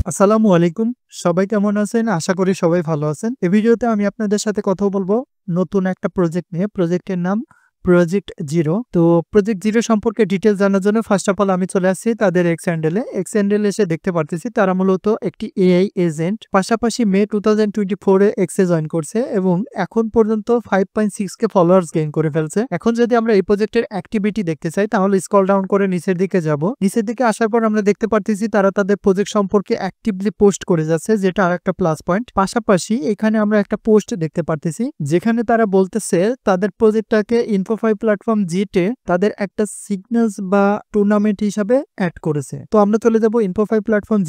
আসসালামু আলাইকুম। সবাই কেমন আছেন? আশা করি সবাই ভালো আছেন। এই ভিডিওতে আমি আপনাদের সাথে কথা বলবো নতুন একটা প্রজেক্ট নিয়ে। প্রজেক্টের নাম প্রজেক্ট জিরো। তো প্রজেক্ট জিরো সম্পর্কে ডিটেইলস জানার জন্য ফার্স্ট অফ অল আমি চলে আসছি তাদের এক্স হ্যান্ডেলে। এক্স হ্যান্ডেলে এসে দেখতে পারতেছি তারা মূলত একটি এআই এজেন্ট। পাশাপাশি মে 2024 এ এক্সে জয়েন করছে এবং এখন পর্যন্ত 5.6 কে ফলোয়ার্স গেইন করে ফেলছে। এখন যদি আমরা এই প্রজেক্টের অ্যাক্টিভিটি দেখতে চাই তাহলে স্ক্রল ডাউন করে নিচের দিকে যাব। নিচের দিকে আসার পর আমরা দেখতে পারতেছি তারা তাদের প্রজেক্ট সম্পর্কে অ্যাক্টিভলি পোস্ট করে যাচ্ছে, যেটা আরেকটা প্লাস পয়েন্ট। পাশাপাশি এখানে আমরা একটা পোস্ট দেখতে পারতেছি যেখানে তারা বলতেছে তাদের প্রজেক্টটাকে ইনফোফাই প্ল্যাটফর্ম জিটে তাদের একটা সিগন্যালস বা টুর্নামেন্ট হিসাবে অ্যাড করেছে। তো আমরা চলে যাব ইনফোফাই প্ল্যাটফর্ম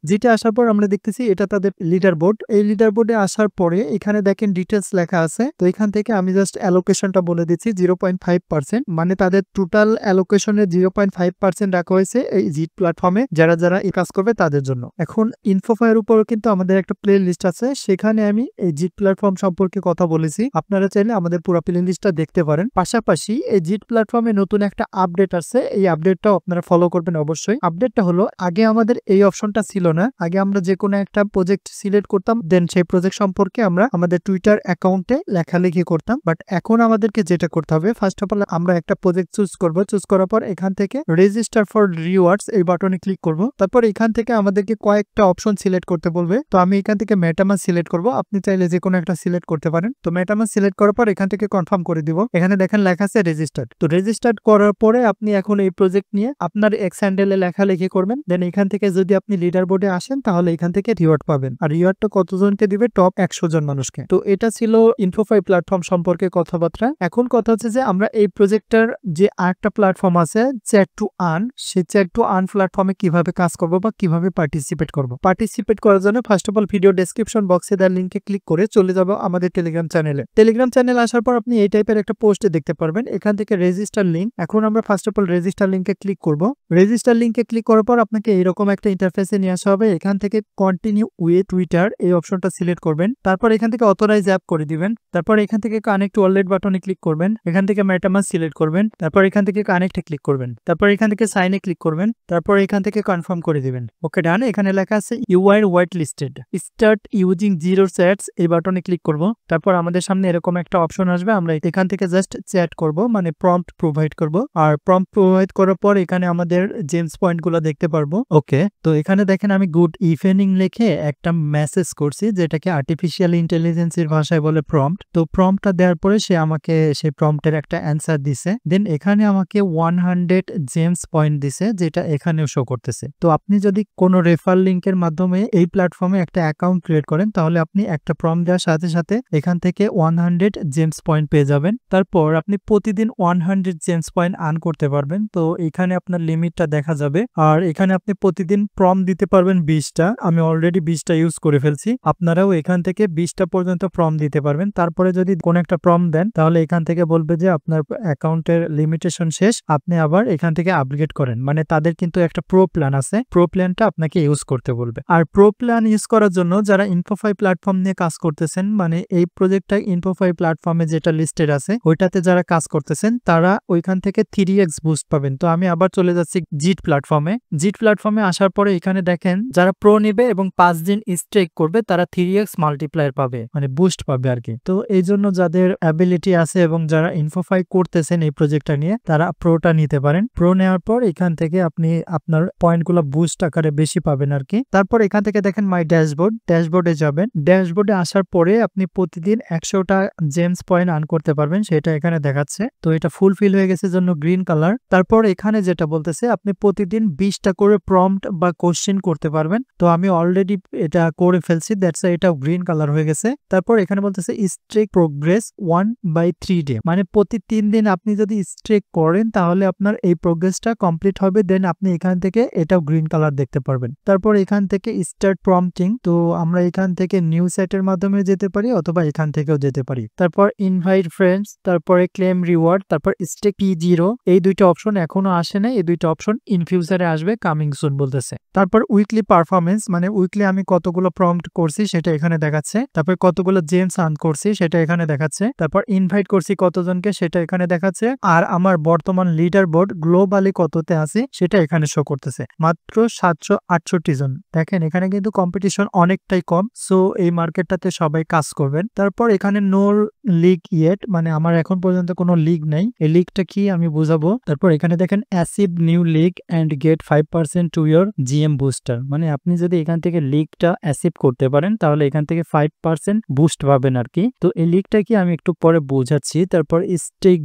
জিটে আসার পর আমরা দেখতেছি এটা তাদের লিডার বোর্ড। এই লিডার বোর্ডে আসার পরে এখানে দেখেন ডিটেলস লেখা আছে। তো এখান থেকে আমি জাস্ট অ্যালোকেশনটা বলে দিচ্ছি 0.5%, মানে তাদের টোটাল অ্যালোকেশনের 0.5% রাখা হয়েছে এই জিট প্ল্যাটফর্মে যারা যারা এই কাজ করবে তাদের জন্য। এখন ইনফোফাইয়ের উপর কিন্তু আমাদের একটা প্লে লিস্ট আছে, সেখানে আমি এই জিট প্ল্যাটফর্ম সম্পর্কে কথা বলেছি। আপনারা চাইলে আমাদের পুরো প্লে লিস্টটা দেখতে পারেন। পাশাপাশি এই জিট প্ল্যাটফর্মে নতুন একটা আপডেট আছে, এই আপডেটটাও আপনারা ফলো করবেন অবশ্যই। আপডেটটা হলো আগে আমাদের এই অপশনটা ছিল না। আগে আমরা যে কোনো একটা প্রজেক্ট সিলেক্ট করতাম, দেন সেই প্রজেক্ট সম্পর্কে আমরা আমাদের টুইটার অ্যাকাউন্টে লেখালেখি করতাম। বাট এখন আমাদেরকে যেটা করতে হবে, ফার্স্ট অফ অল আমরা একটা প্রজেক্ট চুজ করব। চুজ করার পর এখান থেকে রেজিস্টার ফর রিওয়ার্ডস এই বাটনে ক্লিক করব। তারপর এখান থেকে আমাদেরকে কয়েকটা অপশন সিলেক্ট করতে বলবে। তো আমি এখান থেকে মেটামাস্ক সিলেক্ট করব, আপনি চাইলে যে কোনো একটা সিলেক্ট করতে পারেন। তো মেটামাস্ক সিলেক্ট করার পর এখান থেকে কনফার্ম করে দিব। এখানে দেখেন লেখা আছে রেজিস্টার্ড। তো রেজিস্টার্ড করার পরে আপনি এখন এই প্রজেক্ট নিয়ে আপনার এক্স হ্যান্ডেলে লেখালেখি করবেন। দেন এখান থেকে যদি আপনি লিডার বোর্ডে আসেন তাহলে এখান থেকে রিওয়ার্ড পাবেন। আর রিওয়ার্ডটা কতজনকে দিবে? টপ 100 জন মানুষকে। তো এটা ছিল ইনফোফাই প্ল্যাটফর্ম সম্পর্কে কথাবার্তা। এখন কথা হচ্ছে যে আমরা এই প্রজেক্টটার যে আরেকটা প্ল্যাটফর্ম আছে চ্যাট টু আর্ন, সেই চ্যাট টু আর্ন প্ল্যাটফর্মে কিভাবে কাজ করব বা কিভাবে পার্টিসিপেট করব। পার্টিসিপেট করার জন্য first of all video description বক্সে দেওয়ার লিংকে ক্লিক করে চলে যাব আমাদের টেলিগ্রাম চ্যানেলে। টেলিগ্রাম চ্যানেল আসার পর আপনি এই টাইপের একটা পোস্ট দেখতে পারবেন, এখান থেকে রেজিস্টার লিংক। এখন আমরা ফার্স্ট অফ অল রেজিস্টার লিংকে ক্লিক করব। রেজিস্টার লিংকে ক্লিক করার পর আপনাকে এরকম একটা ইন্টারফেসে নিয়ে আসা হবে। এখান থেকে কন্টিনিউ উইথ টুইটার এই অপশনটা সিলেক্ট করবেন। তারপর এখান থেকে অথরাইজ অ্যাপ করে দিবেন। তারপর এখান থেকে কানেক্ট ওয়ালেট বাটনে ক্লিক করবেন। এখান থেকে মেটামাস্ক সিলেক্ট করবেন। তারপর এখান থেকে কানেক্টে ক্লিক করবেন। তারপর এখান থেকে সাইনে ক্লিক করবেন। তারপর এখান থেকে কনফার্ম করে দিবেন। ওকে ডান। এখানে লেখা আছে you are whitelisted, start using zero chats এই বাটনে ক্লিক করব। তারপর আমাদের সামনে এরকম একটা অপশন আসবে, আমরা এখান থেকে জাস্ট চ্যাট করব, মানে প্রম্পট প্রোভাইড করব। আর প্রম্পট প্রোভাইড করার পর এখানে আমাদের জেমস পয়েন্ট গুলো দেখতে পারবো। ওকে, তো এখানে দেখেন আমি গুড ইভিনিং লিখে একটা মেসেজ করছি, যেটাকে আর্টিফিশিয়াল ইন্টেলিজেন্সের ভাষায় বলে প্রম্পট। তো প্রম্পটটা দেওয়ার পরে সে আমাকে সেই প্রম্পটের একটা অ্যান্সার দিছে। দেন এখানে আমাকে 100 জেমস পয়েন্ট দিছে, যেটা এখানেও শো করতেছে। তো আপনি যদি কোনো রেফার লিংকের মাধ্যমে এই প্ল্যাটফর্মে একটা অ্যাকাউন্ট ক্রিয়েট করেন তাহলে আপনি একটা প্রম্পট দেওয়ার সাথে সাথে এখান থেকে 100 জেমস পয়েন্ট পেয়ে যাবেন। তারপর আপনি প্রতিদিন 100 জেমস পয়েন্ট আর্ন করতে পারবেন। তো এখানে আপনার লিমিটটা দেখা যাবে। আর এখানে আপনি প্রতিদিন প্রম্পট দিতে পারবেন 20টা। আমি অলরেডি 20টা ইউজ করে ফেলছি। আপনারাও এখান থেকে 20টা পর্যন্ত প্রম্পট দিতে পারবেন। তারপরে যদি কোন একটা প্রম্পট দেন তাহলে এখান থেকে বলবে যে আপনার অ্যাকাউন্টের লিমিটেশন শেষ, আপনি আবার এখান থেকে আপগ্রেড করেন। মানে তাদের কিন্তু একটা প্রো প্ল্যান আছে, প্রো প্ল্যানটা আপনাকে ইউজ করতে বলবে। আর প্রো প্ল্যান ইউজ করার জন্য যারা ইনফোফাই প্ল্যাটফর্ম নিয়ে কাজ করতেছেন, মানে এই প্রজেক্টটা ইনফোফাই প্ল্যাটফর্মে যেটা লিস্টেড আছে ওইটাতে যারা কাজ করতেছেন তারা ওইখান থেকে 3x বুস্ট পাবেন। তো আমি আবার চলে যাচ্ছি জিট প্ল্যাটফর্মে। জিট প্ল্যাটফর্মে আসার পরে এখানে দেখেন যারা প্রো নিবে এবং 5 দিন স্ট্রেক করবে তারা 3x মাল্টিপ্লায়ার পাবে, মানে বুস্ট পাবে আর কি। তো এই জন্য যাদের অ্যাবিলিটি আছে এবং যারা ইনফোফাই করতেছেন এই প্রজেক্টটা নিয়ে তারা প্রোটা নিতে পারেন। প্রো নেওয়ার পর এখান থেকে আপনি আপনার পয়েন্টগুলো বুস্ট আকারে বেশি পাবেন আর কি। তারপর এখান থেকে দেখেন মাই ড্যাশবোর্ডে যাবেন। ড্যাশবোর্ডে আসার পরে আপনি প্রতিদিন 100টা জেমস পয়েন্ট আর্ন করতে পারবেন, সেটা এখানে দেখাচ্ছে। তো এটা ফুলফিল হয়ে গেছে জন্য গ্রিন কালার। তারপর এখানে যেটা বলতেছে আপনি প্রতিদিন 20টা করে প্রম্পট বা কোশ্চেন করতে পারবেন। তো আমি অলরেডি এটা করে ফেলছি, দ্যাটস এটা গ্রিন কালার হয়ে গেছে। তারপর এখানে বলতেছে স্ট্রেক প্রোগ্রেস 1/3 ডে, মানে প্রতি 3 দিন আপনি যদি স্ট্রেক করেন তাহলে আপনার এই প্রোগ্রেসটা কমপ্লিট হবে। দেন আপনি এখান থেকে এটাও গ্রিন কালার দেখতে পারবেন। তারপর এখান থেকে স্টার্ট প্রম্পটিং, তো আমরা এখান থেকে নিউ সাইটের মাধ্যমে যেতে পারি অথবা এখান থেকেও যেতে পারি। তারপর ইনভাইট ফ্রেন্ডস, তারপরে ক্লেম রিওয়ার্ড, তারপর স্টেক P0, এই দুইটা অপশন এখনো আসে নাই। এই দুইটা অপশন ইন ফিউচারে আসবে, কামিং সুন বলতেছে। তারপর উইকলি পারফরমেন্স, মানে উইকলি আমি কতগুলো প্রম্পট করছি সেটা এখানে দেখাচ্ছে। তারপর কতগুলো জেমস আর্ন করছি সেটা এখানে দেখাচ্ছে। তারপর ইনভাইট করছি কতজনকে সেটা এখানে দেখাচ্ছে। আর আমার বর্তমান লিডার বোর্ড গ্লোবালি কততে আছে সেটা এখানে শো করতেছে। মাত্র 768 জন। দেখেন এখানে কিন্তু কম্পিটিশন অনেকটাই কম, সো এই মার্কেটটাতে সবাই কাজ করবেন। তারপর এখানে নো লিগ ইয়েট, মানে আমার এখন পর্যন্ত কোনো লিগ নাই। এই লিগটা কি আমি বুঝাবো। তারপর এখানে দেখেন achieve new league and get 5% to your GM booster, মানে আপনি যদি এখান থেকে লিগটা অ্যাসিভ করতে পারেন তাহলে এখান থেকে 5% বুস্ট পাবেন আর কি। তো এই লিগটা কি আমি একটু পরে বোঝাচ্ছি। তারপর স্টেক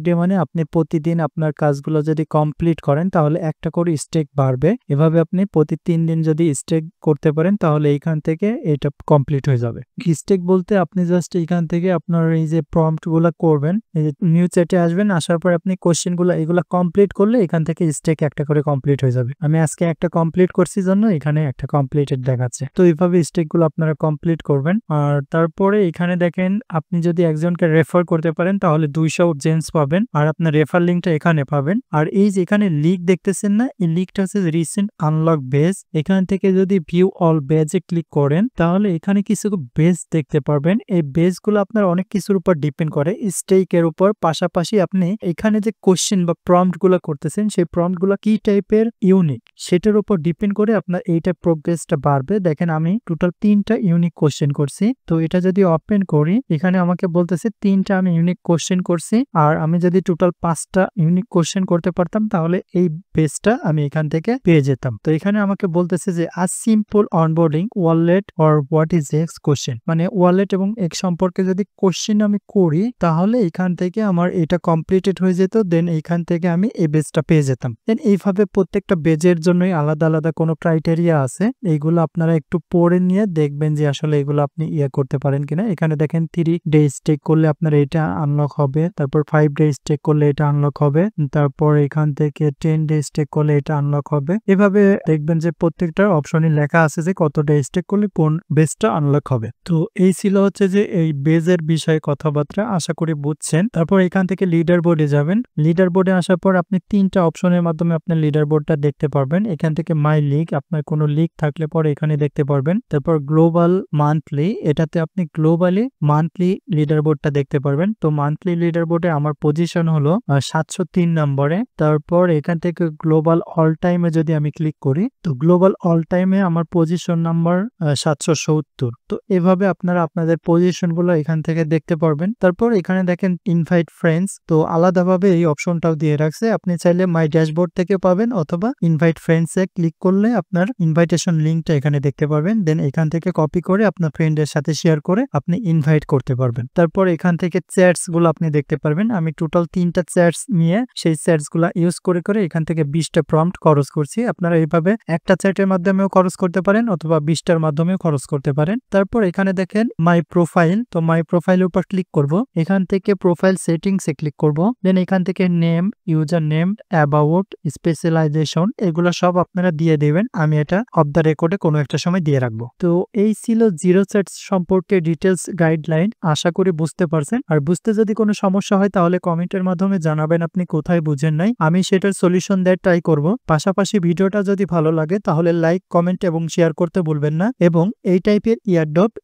ডে মানে আপনি প্রতিদিন আপনার কাজগুলো যদি কমপ্লিট করেন তাহলে একটা করে স্টেক বাড়বে। এভাবে আপনি প্রতি 3 দিন যদি স্টেক করতে পারেন তাহলে এইখান থেকে এটা কমপ্লিট হয়ে যাবে। স্টেক বলতে আপনি জাস্ট এইখান থেকে আপনার এই যে প্রম্পট গুলা করবেন, এই যে নিউ চ্যাটে আসবেন, আসার পর আপনি কোশ্চেন গুলা এগুলা কমপ্লিট করলে এখান থেকে স্টেক একটা করে কমপ্লিট হয়ে যাবে। আমি আজকে একটা কমপ্লিট করছি জন্য এখানে একটা কমপ্লিটেড দেখাচ্ছে। তো এইভাবে স্টেক গুলো আপনারা কমপ্লিট করবেন। আর তারপরে এখানে দেখেন আপনি যদি একজনকে রেফার করতে পারেন তাহলে 200 জেমস পাবেন, আর আপনার রেফার লিঙ্কটা এখানে পাবেন। আর এই যে এখানে লিগ দেখতেছেন না, এই লিগটা হচ্ছে রিসেন্ট আনলক বেজ। এখান থেকে যদি ভিউ অল বেজে ক্লিক করেন তাহলে এখানে কিছু বেজ দেখতে পারবেন। এই বেজ গুলো আপনার অনেক কিছুর উপর ডিপেন্ড করে, স্টেকের উপর। পাশাপাশি আপনি এখানে যে কোশ্চেন বা প্রম্পট গুলো করতেছেন সেই প্রম্পট গুলো কি টাইপের ইউনিক সেটার উপর ডিপেন্ড করে আপনার এইটা প্রোগ্রেসটা বাড়বে। দেখেন আমি টোটাল 3টা ইউনিক কোশ্চেন করছি। তো এটা যদি ওপেন করি এখানে আমাকে বলতেছে 3টা আমি ইউনিক কোশ্চেন করছি। আর আমি যদি টোটাল 5টা ইউনিক কোশ্চেন করতে পারতাম তাহলে এই বেসটা আমি এখান থেকে পেয়ে যেতাম। তো এখানে আমাকে বলতেছে যে a simple onboarding wallet or what is x question, মানে ওয়ালেট এবং এক্স সম্পর্কে যদি কোশ্চেন আমি করি তাহলে এখান থেকে আমার এটা কমপ্লিটেড হয়ে যেত। দেন এইখান থেকে আমি এই বেজটা পেয়ে যেতাম। দেন এইভাবে প্রত্যেকটা বেজের জন্যই আলাদা আলাদা কোনো ক্রাইটেরিয়া আছে। এইগুলো আপনারা একটু পড়ে নিয়ে দেখবেন যে আসলে এগুলো আপনি করতে পারেন কিনা। এখানে দেখেন 3 ডে স্টেক করলে আপনার এটা আনলক হবে, তারপর 5 ডে স্টেক করলে এটা আনলক হবে, তারপর এখান থেকে 10 ডে স্টেক করলে এটা আনলক হবে। এভাবে দেখবেন যে প্রত্যেকটা অপশনে লেখা আছে যে কত ডে স্টেক করলে কোন বেজটা আনলক হবে। তো এই ছিল হচ্ছে যে এই বেজের বিষয়ে কথাবার্তা, আশা করি বুঝছেন। তারপর এখান থেকে লিডার বোর্ডে যাবেন। লিডার বোর্ডে আসার পর আপনি 3টা অপশনের মাধ্যমে আপনার লিডার বোর্ডটা দেখতে পারবেন। এখান থেকে মাই লিগ, আপনার কোনো লিগ থাকলে পরে এখানে দেখতে পারবেন। তারপর গ্লোবাল মান্থলি, এটাতে আপনি গ্লোবালি মান্থলি লিডার বোর্ডটা দেখতে পারবেন। তো মান্থলি লিডার বোর্ডে আমার পজিশন হলো 703 নম্বরে। তারপর এখান থেকে গ্লোবাল অল টাইমে যদি আমি ক্লিক করি তো গ্লোবাল অল টাইমে আমার পজিশন নাম্বার 770। তো এভাবে আপনারা আপনাদের পজিশন গুলো এখান থেকে দেখতে পারবেন। তারপর এখানে দেখেন ইনভাইট ফ্রেন্ডস, তো আলাদাভাবে এই অপশনটাও দিয়ে রাখছে। আপনি চাইলে মাই ড্যাশবোর্ড থেকে পাবেন অথবা ইনভাইট ফ্রেন্ডস এ ক্লিক করলে আপনার ইনভাইটেশন লিঙ্কটা এখানে দেখতে পারবেন। দেন এখান থেকে কপি করে আপনার ফ্রেন্ডের সাথে শেয়ার করে আপনি ইনভাইট করতে পারবেন। তারপর এখান থেকে চ্যাটস গুলো আপনি দেখতে পারবেন। আমি টোটাল 3টা চ্যাটস নিয়ে সেই চ্যাটস গুলা ইউজ করে এখান থেকে 20টা প্রম্পট খরচ করছি। আপনারা এইভাবে একটা চ্যাটের মাধ্যমেও খরচ করতে পারেন অথবা 20টার মাধ্যমেও খরচ করতে পারেন। তারপর এখানে দেখেন মাই প্রোফাইল, তো মাই প্রোফাইলের উপর ক্লিক করব। এখান থেকে প্রোফাইল সেটিংস এ ক্লিক করব। দেন এখান থেকে name, user name, about, specialization, এগুলো সব আপনারা দিয়ে দেবেন। আমি এটা অফ দ্য রেকর্ডে কোনো একটা সময় দিয়ে রাখবো। তো এই ছিল জিরো চ্যাটস সম্পর্কে ডিটেলস গাইডলাইন। আশা করি বুঝতে পারছেন। আর বুঝতে যদি কোনো সমস্যা হয় তাহলে কমেন্টের মাধ্যমে জানাবেন আপনি কোথায় বুঝেন নাই, আমি সেটার সলিউশন দেওয়ার ট্রাই করব। পাশাপাশি ভিডিওটা যদি ভালো লাগে তাহলে লাইক, কমেন্ট এবং শেয়ার করতে ভুলবেন না। এবং এই টাইপের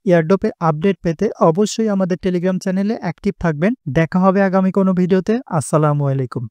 ইয়ারড্রপের আপডেট পেতে অবশ্যই আমাদের টেলিগ্রাম চ্যানেলে অ্যাক্টিভ থাকবেন। দেখা হবে আগামী কোনো ভিডিওতে। আসসালামু আলাইকুম।